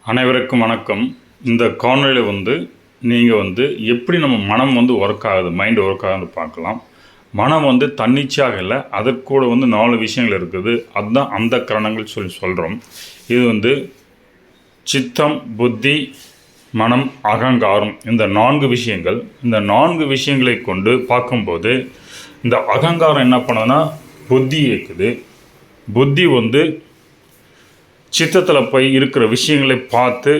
அனைவருக்கும் வணக்கம். இந்த காணொலியில் நீங்கள் எப்படி நம்ம மனம் ஒர்க் ஆகுது, மைண்டு ஒர்க் ஆகுதுன்னு பார்க்கலாம். மனம் தன்னிச்சையாக இல்லை, அதற்கூட 4 விஷயங்கள் இருக்குது. அதுதான் அந்த கரணங்கள் சொல்கிறோம். இது சித்தம், புத்தி, மனம், அகங்காரம். இந்த 4 விஷயங்கள். இந்த 4 விஷயங்களை கொண்டு பார்க்கும்போது இந்த அகங்காரம் என்ன பண்ணுதுன்னா புத்தி இருக்குது. புத்தி சித்தத்தில் போய் இருக்கிற விஷயங்களை பார்த்து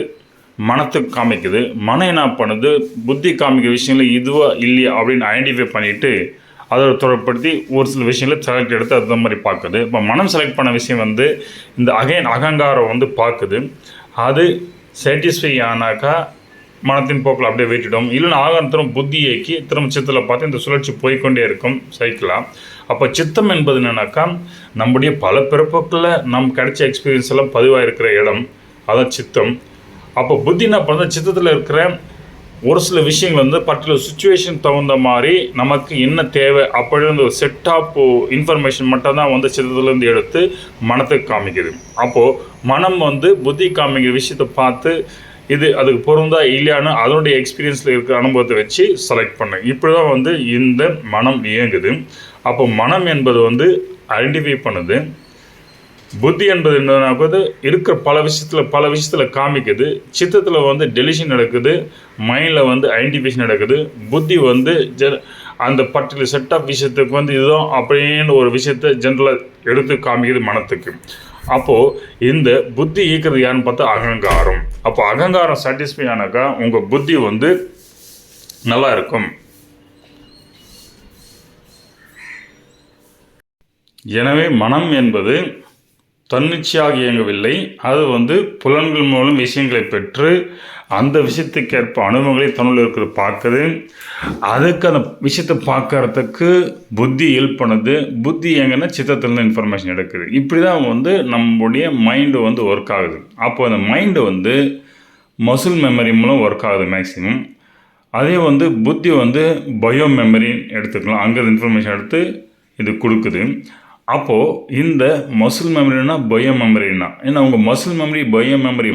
மனத்துக்கு காமிக்குது. மனம் என்ன பண்ணுது, புத்தி காமிக்கிற விஷயங்களை இதுவாக இல்லையா அப்படின்னு ஐடென்டிஃபை பண்ணிவிட்டு அதை தொடர்படுத்தி ஒரு சில விஷயங்களை செலக்ட் எடுத்து அந்த மாதிரி பார்க்குது. இப்போ மனம் செலக்ட் பண்ண விஷயம் இந்த அகங்காரம் பார்க்குது. அது சாட்டிஸ்ஃபை ஆனாக்கா மனத்தின் போக்கில் அப்படியே வெயிட்டிடும். இல்லைன்னா ஆகாரம் புத்தி இயக்கி திரும்ப சித்தத்தில் பார்த்து இந்த சுழற்சி போய்கொண்டே இருக்கும் சைக்கிளாக. அப்போ சித்தம் என்பது என்னன்னாக்கா நம்முடைய பல பிறப்புகளில் நம்ம கிடைச்ச எக்ஸ்பீரியன்ஸ் எல்லாம் பதிவாக இருக்கிற இடம், அதான் சித்தம். அப்போ புத்தி என்ன பண்ணுறது, சித்தத்தில் இருக்கிற ஒரு சில விஷயங்கள் பர்டிகுலர் சுச்சுவேஷன் தகுந்த மாதிரி நமக்கு என்ன தேவை அப்படின்னு ஒரு செட் ஆஃப் இன்ஃபர்மேஷன் மட்டும்தான் சித்தத்துலேருந்து எடுத்து மனத்துக்கு காமிக்குது. அப்போது மனம் புத்தி காமிக்கிற விஷயத்தை பார்த்து இது அதுக்கு பொருந்தா இல்லையான்னு அதனுடைய எக்ஸ்பீரியன்ஸில் இருக்கிற அனுபவத்தை வச்சு செலக்ட் பண்ணேன். இப்படி தான் இந்த மனம் இயங்குது. அப்போ மனம் என்பது ஐடென்டிஃபை பண்ணுது. புத்தி என்பது என்னன்னாக்குது இருக்கிற பல விஷயத்தில் காமிக்குது. சித்தத்தில் டெலிஷன் நடக்குது, மைண்டில் ஐடென்டிஃபிகேஷன் நடக்குது. புத்தி அந்த பர்டிகுலர் செட் ஆஃப் விஷயத்துக்கு இதுதான் அப்படின்னு ஒரு விஷயத்தை ஜென்ரலாக எடுத்து காமிக்குது மனத்துக்கு. அப்போது இந்த புத்தி ஈக்கிறது யாருன்னு பார்த்தா அகங்காரம். அப்போ அகங்காரம் சாட்டிஸ்ஃபை ஆனாக்கா உங்கள் புத்தி நல்லா இருக்கும். எனவே மனம் என்பது தன்னிச்சையாக இயங்கவில்லை. அது புலன்கள் மூலம் விஷயங்களை பெற்று அந்த விஷயத்துக்கேற்ப அனுபவங்களை தன்னுள்ள இருக்கிற பார்க்குது. அதுக்கு அந்த விஷயத்தை பார்க்கறதுக்கு புத்தி ஹெல்ப் பண்ணுது. புத்தி எங்கன்னா சித்தத்திலேருந்து இன்ஃபர்மேஷன் எடுக்குது. இப்படி தான் நம்முடைய மைண்டு ஒர்க் ஆகுது. அப்போ அந்த மைண்டு மசில் மெமரி மூலம் ஒர்க் ஆகுது மேக்ஸிமம். அதே புத்தி பயோ மெமரின்னு எடுத்துக்கலாம். அங்கே இன்ஃபர்மேஷன் எடுத்து இது கொடுக்குது. அப்போது இந்த மசில் மெமரினா பயோ மெமரினா, ஏன்னா உங்கள் மசில் மெமரி பயோ மெமரி